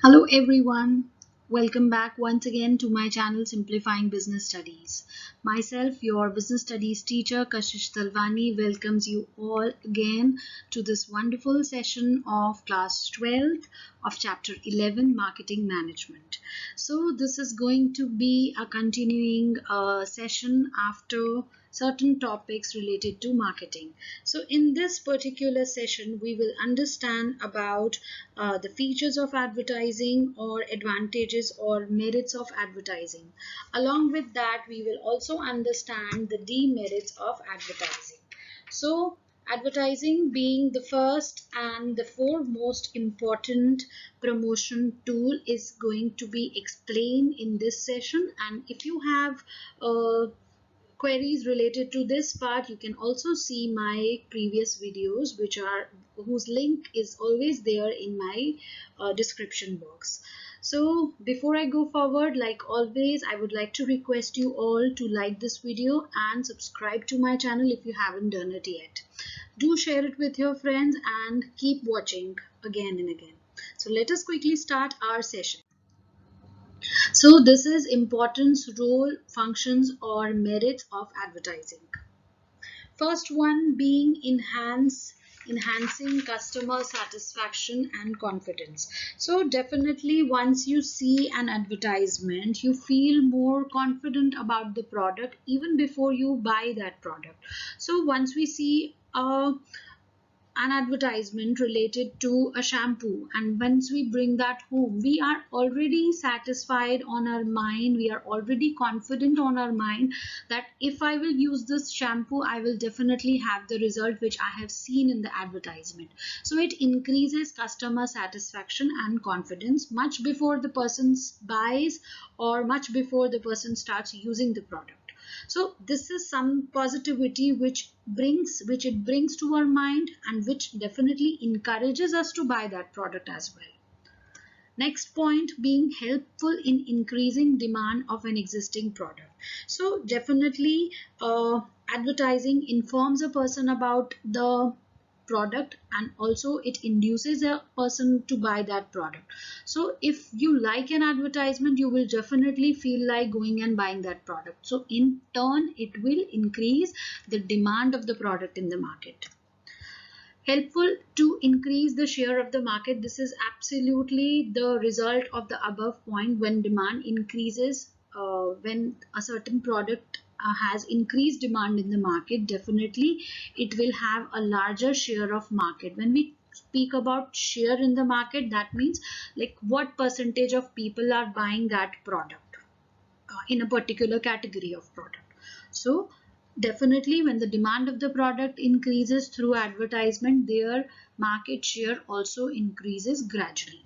Hello everyone, welcome back once again to my channel Simplifying Business Studies. Myself, your business studies teacher Kashish Talwani, welcomes you all again to this wonderful session of class 12 of chapter 11 Marketing Management. So this is going to be a continuing session after certain topics related to marketing. So in this particular session, we will understand about the features of advertising or advantages or merits of advertising. Along with that, we will also understand the demerits of advertising. So advertising being the first and the foremost important promotion tool is going to be explained in this session, and if you have queries related to this part, you can also see my previous videos whose link is always there in my description box. So before I go forward, like always, I would like to request you all to like this video and subscribe to my channel if you haven't done it yet. Do share it with your friends and keep watching again and again. So let us quickly start our session. So this is importance, role, functions or merits of advertising. First one being enhancing customer satisfaction and confidence. So definitely once you see an advertisement, you feel more confident about the product even before you buy that product. So once we see an advertisement related to a shampoo, and once we bring that home, we are already satisfied on our mind, we are already confident on our mind that if I will use this shampoo, I will definitely have the result which I have seen in the advertisement. So it increases customer satisfaction and confidence much before the person buys or much before the person starts using the product. So this is some positivity which it brings to our mind, and which definitely encourages us to buy that product as well. Next point being helpful in increasing demand of an existing product. So definitely advertising informs a person about the product, and also it induces a person to buy that product. So if you like an advertisement, you will definitely feel like going and buying that product. So in turn, it will increase the demand of the product in the market. Helpful to increase the share of the market. This is absolutely the result of the above point. When demand increases, when a certain product has increased demand in the market, definitely it will have a larger share of market. When we speak about share in the market, that means like what percentage of people are buying that product in a particular category of product. So definitely when the demand of the product increases through advertisement, their market share also increases gradually.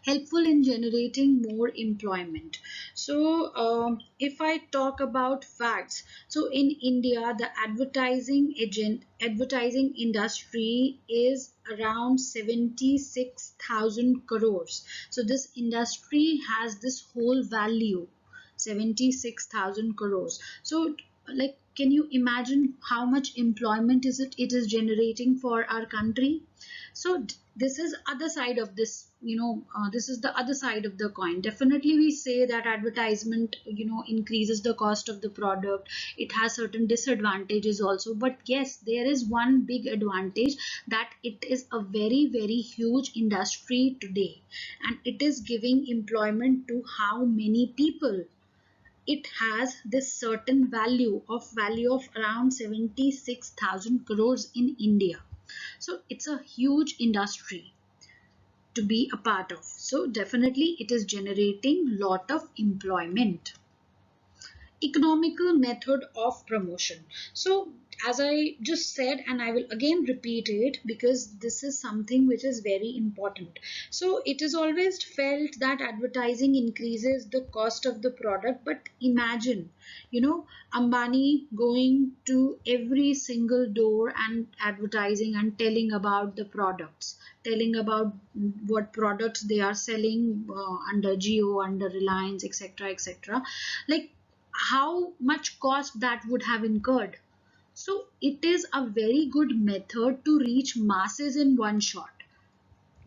Helpful in generating more employment. So if I talk about facts, so in India the advertising industry is around 76,000 crores. So this industry has this whole value 76,000 crores. So like, can you imagine how much employment it is generating for our country? So this is other side of this, this is the other side of the coin. Definitely we say that advertisement, increases the cost of the product. It has certain disadvantages also, but yes, there is one big advantage, that it is a very very huge industry today, and it is giving employment to how many people. It has this certain value of around 76,000 crores in India. So it's a huge industry to be a part of. So definitely it is generating lot of employment. Economical method of promotion. So as I just said, and I will again repeat it because this is something which is very important. So it is always felt that advertising increases the cost of the product, but imagine, Ambani going to every single door and advertising and telling about the products, telling about what products they are selling under Jio, under Reliance, etc., etc. Like, how much cost that would have incurred. So it is a very good method to reach masses in one shot.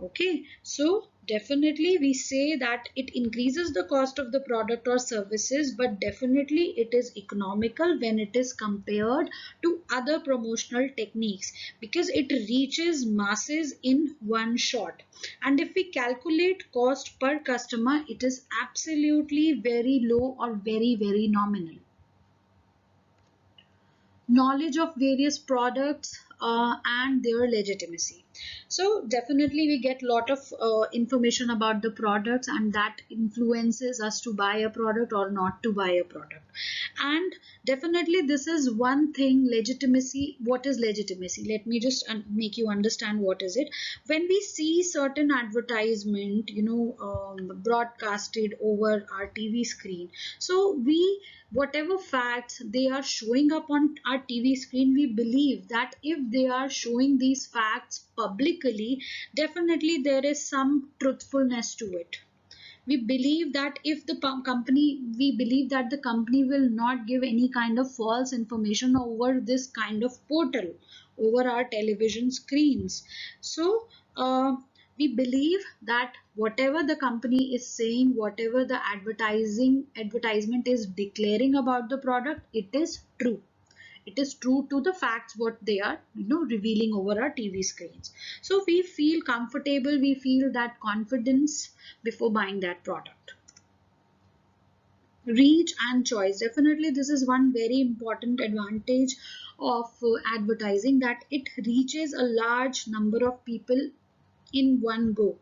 Okay, so definitely we say that it increases the cost of the product or services, but definitely it is economical when it is compared to other promotional techniques, because it reaches masses in one shot. And if we calculate cost per customer, it is absolutely very low or very nominal. Knowledge of various products and their legitimacy. So definitely we get a lot of information about the products, and that influences us to buy a product or not to buy a product. And definitely this is one thing, legitimacy. What is legitimacy? Let me just make you understand what is it. When we see certain advertisement, broadcasted over our TV screen, so we, whatever facts they are showing up on our TV screen, we believe that if they are showing these facts publicly, definitely there is some truthfulness to it. We believe that if the company, we believe that the company will not give any kind of false information over this kind of portal, over our television screens. So we believe that whatever the company is saying, whatever the advertisement is declaring about the product, it is true. It is true to the facts what they are revealing over our TV screens. So we feel comfortable, we feel that confidence before buying that product. Reach and choice, definitely this is one very important advantage of advertising, that it reaches a large number of people in one go.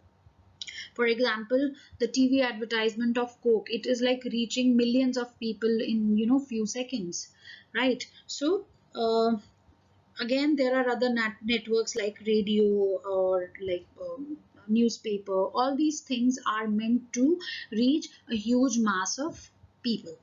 For example, the TV advertisement of Coke, it is like reaching millions of people in few seconds, right? So again, there are other networks like radio or like newspaper. All these things are meant to reach a huge mass of people.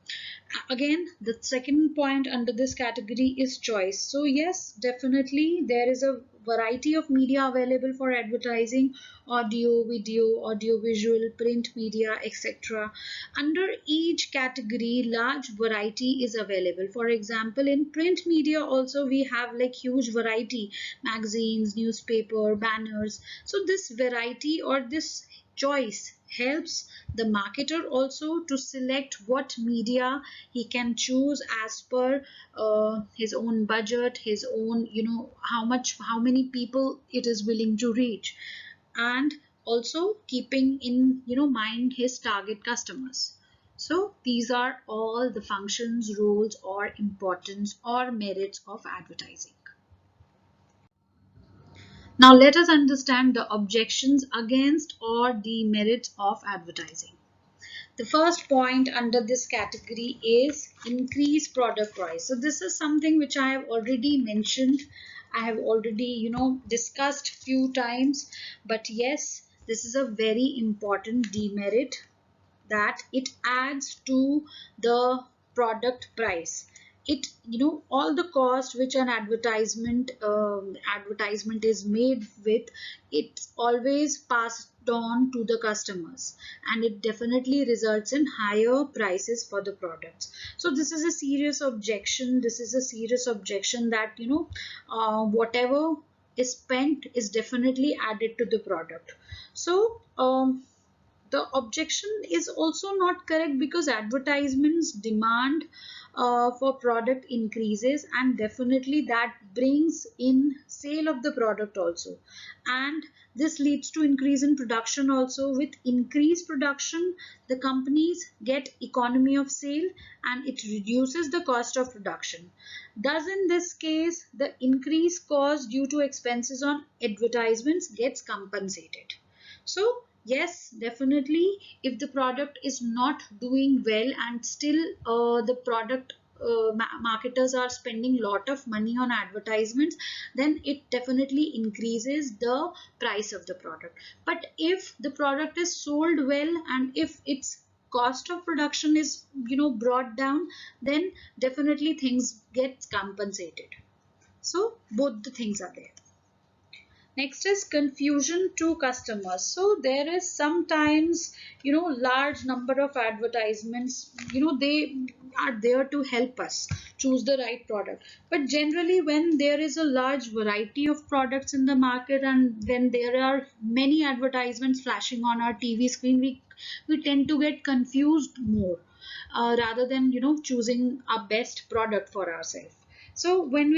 Again, the second point under this category is choice. So yes, definitely there is a variety of media available for advertising: audio, video, audio visual, print media, etc. Under each category, large variety is available. For example, in print media also we have like huge variety: magazines, newspaper, banners. So this variety or this choice helps the marketer also to select what media he can choose as per his own budget, his own, how many people it is willing to reach, and also keeping in mind his target customers. So these are all the functions, roles, or importance or merits of advertising. Now let us understand the objections against or the merits of advertising. The first point under this category is increase product price. So this is something which I have already mentioned. I have already, discussed few times. But yes, this is a very important demerit, that it adds to the product price. It, all the cost which an advertisement is made with, it's always passed on to the customers, and it definitely results in higher prices for the products. So this is a serious objection. This is a serious objection that whatever is spent is definitely added to the product. So the objection is also not correct, because advertisements demand for product increases, and definitely that brings in sale of the product also, and this leads to increase in production also. With increased production, the companies get economy of sale, and it reduces the cost of production. Thus in this case, the increased cost due to expenses on advertisements gets compensated. So yes, definitely, if the product is not doing well and still the product marketers are spending lot of money on advertisements, then it definitely increases the price of the product. But if the product is sold well, and if its cost of production is brought down, then definitely things get compensated. So both the things are there. Next is confusion to customers. So there is sometimes, large number of advertisements, they are there to help us choose the right product. But generally, when there is a large variety of products in the market and when there are many advertisements flashing on our TV screen, we tend to get confused more, rather than choosing a best product for ourselves. So when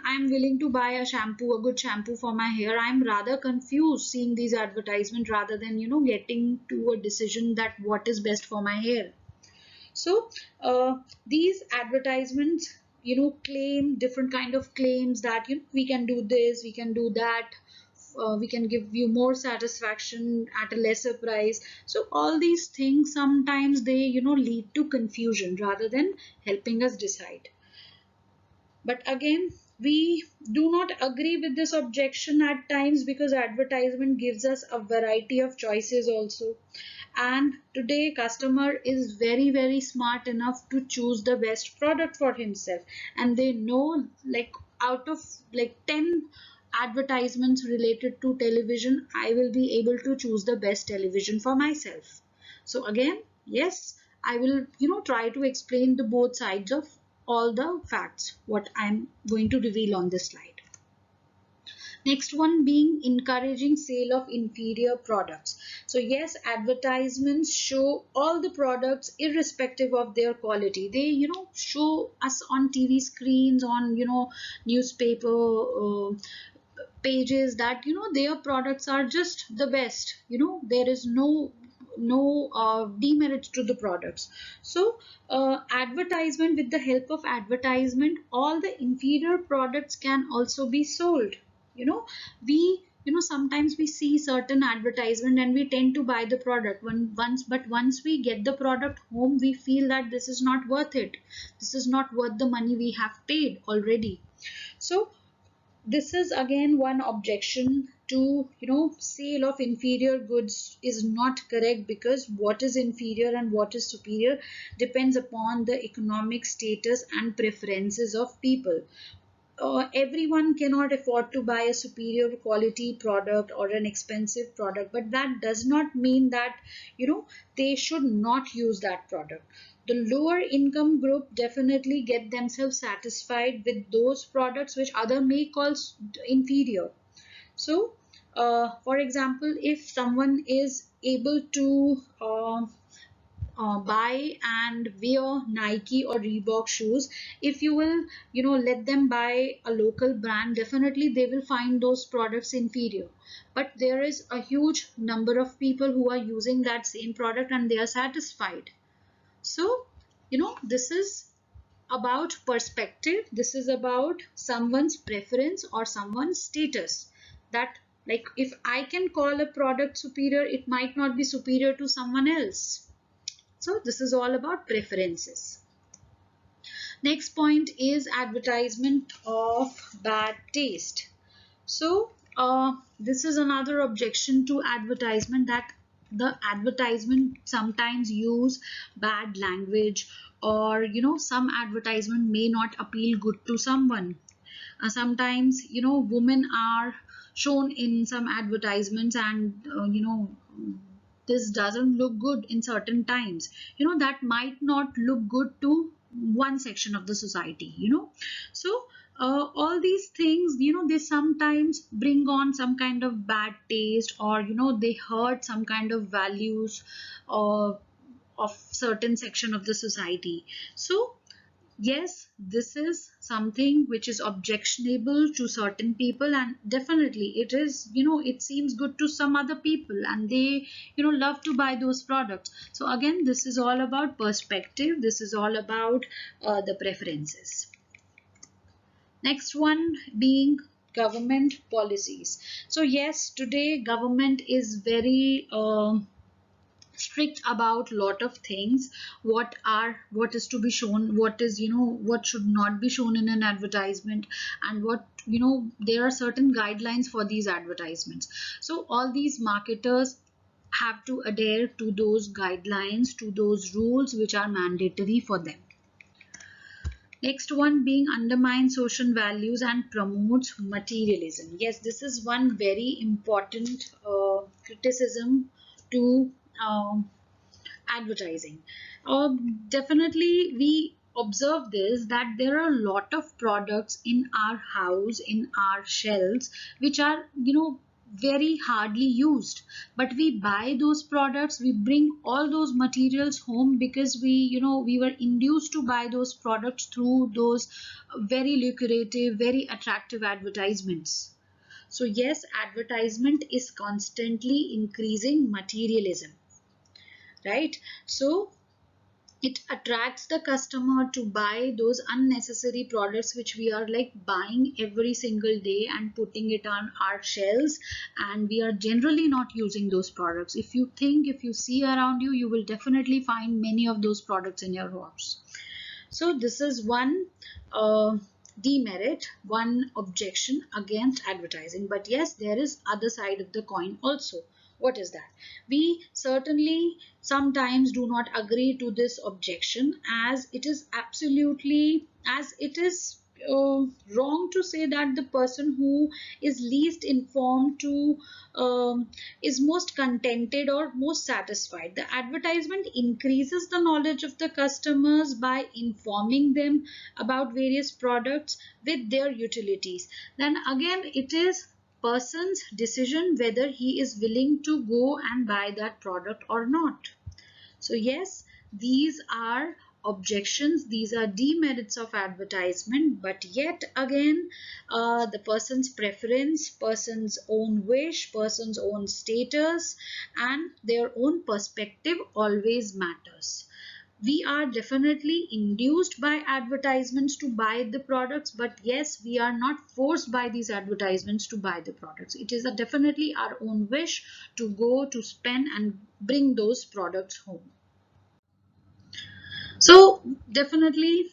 I'm willing to buy a shampoo, a good shampoo for my hair, I'm rather confused seeing these advertisements rather than getting to a decision that what is best for my hair. So these advertisements claim different kind of claims that we can do this, we can do that, we can give you more satisfaction at a lesser price. So all these things sometimes they lead to confusion rather than helping us decide. But again, we do not agree with this objection at times because advertisement gives us a variety of choices also. And today customer is very smart enough to choose the best product for himself. And they know, like, out of like 10 advertisements related to television, I will be able to choose the best television for myself. So again, yes, I will try to explain the both sides of all the facts what I'm going to reveal on this slide. Next one being encouraging sale of inferior products. So yes, advertisements show all the products irrespective of their quality. They show us on TV screens, on newspaper pages that their products are just the best. There is no demerits to the products. So advertisement, with the help of advertisement, all the inferior products can also be sold. We sometimes we see certain advertisement and we tend to buy the product but once we get the product home, we feel that this is not worth it, this is not worth the money we have paid already. So this is again one objection to sale of inferior goods is not correct, because what is inferior and what is superior depends upon the economic status and preferences of people. Everyone cannot afford to buy a superior quality product or an expensive product, but that does not mean that they should not use that product. The lower income group definitely get themselves satisfied with those products which other may call inferior. So for example, if someone is able to buy and wear Nike or Reebok shoes, if you will let them buy a local brand, definitely they will find those products inferior. But there is a huge number of people who are using that same product and they are satisfied. So this is about perspective, this is about someone's preference or someone's status, that like if I can call a product superior, it might not be superior to someone else. So this is all about preferences. Next point is advertisement of bad taste. So this is another objection to advertisement, that the advertisement sometimes use bad language, or some advertisement may not appeal good to someone. Sometimes women are shown in some advertisements and this doesn't look good in certain times. That might not look good to one section of the society. So all these things they sometimes bring on some kind of bad taste, or they hurt some kind of values of certain section of the society. So yes, this is something which is objectionable to certain people, and definitely it is it seems good to some other people and they love to buy those products. So again, this is all about perspective, this is all about the preferences. Next one being government policies. So yes, today government is very strict about lot of things, what is to be shown, what is what should not be shown in an advertisement, and what there are certain guidelines for these advertisements. So all these marketers have to adhere to those guidelines, to those rules which are mandatory for them. Next one being undermines social values and promotes materialism. Yes, this is one very important criticism to advertising. Definitely we observe this, that there are a lot of products in our house, in our shelves, which are, very hardly used, but we buy those products, we bring all those materials home because we were induced to buy those products through those very lucrative, very attractive advertisements. So yes, advertisement is constantly increasing materialism, right? So it attracts the customer to buy those unnecessary products which we are like buying every single day and putting it on our shelves, and we are generally not using those products. If you see around you, you will definitely find many of those products in your house. So this is one demerit, one objection against advertising. But yes, there is other side of the coin also. What is that? We certainly sometimes do not agree to this objection, as it is absolutely, as it is wrong to say that the person who is least informed to is most contented or most satisfied. The advertisement increases the knowledge of the customers by informing them about various products with their utilities. Then again, it is person's decision whether he is willing to go and buy that product or not. So yes, these are objections, these are demerits of advertisement, but yet again, the person's preference, person's own wish, person's own status, and their own perspective always matters. We are definitely induced by advertisements to buy the products, but yes, we are not forced by these advertisements to buy the products. It is definitely our own wish to go to spend and bring those products home. So definitely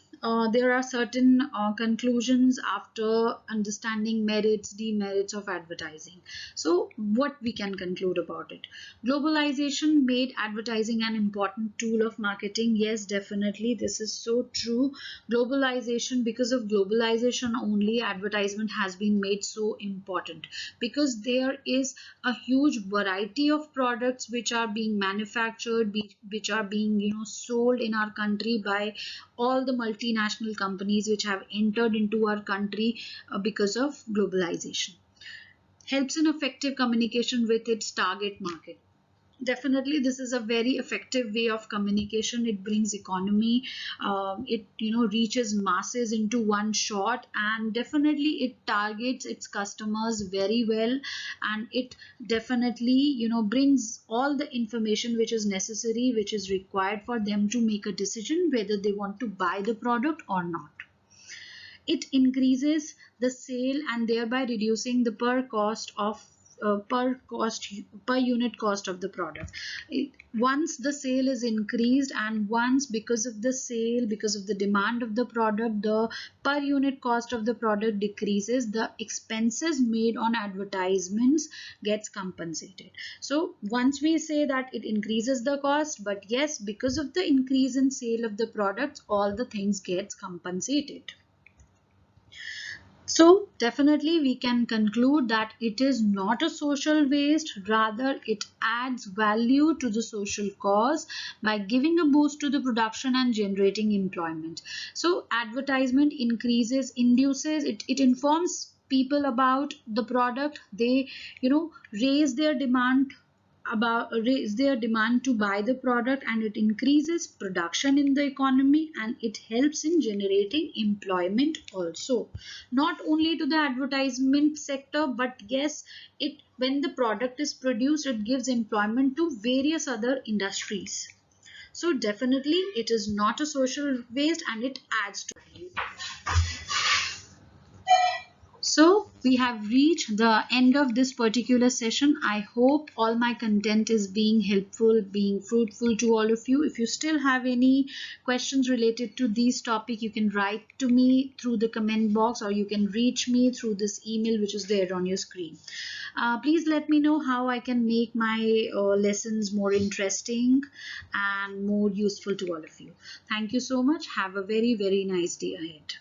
there are certain conclusions after understanding merits, demerits of advertising. So what we can conclude about it? Globalization made advertising an important tool of marketing. Yes, definitely, this is so true. Globalization, because of globalization only, advertisement has been made so important, because there is a huge variety of products which are being manufactured, which are being sold in our country by all the multinational companies which have entered into our country because of globalization. Helps in effective communication with its target market. Definitely, this is a very effective way of communication. It brings economy, it reaches masses into one shot, and definitely it targets its customers very well, and it definitely brings all the information which is necessary, which is required for them to make a decision whether they want to buy the product or not. It increases the sale and thereby reducing the per unit cost of the product. Once the sale is increased, and once, because of the sale, because of the demand of the product, the per unit cost of the product decreases, the expenses made on advertisements gets compensated. So once we say that it increases the cost, but yes, because of the increase in sale of the products, all the things gets compensated. So definitely we can conclude that it is not a social waste, rather it adds value to the social cause by giving a boost to the production and generating employment. So advertisement induces, it informs people about the product. They raise their demand to buy the product, and it increases production in the economy, and it helps in generating employment also, not only to the advertisement sector, but yes, it when the product is produced, it gives employment to various other industries. So definitely it is not a social waste, and it adds to value. So we have reached the end of this particular session. I hope all my content is being helpful, being fruitful to all of you. If you still have any questions related to this topic, you can write to me through the comment box, or you can reach me through this email which is there on your screen. Please let me know how I can make my lessons more interesting and more useful to all of you. Thank you so much. Have a very, very nice day ahead.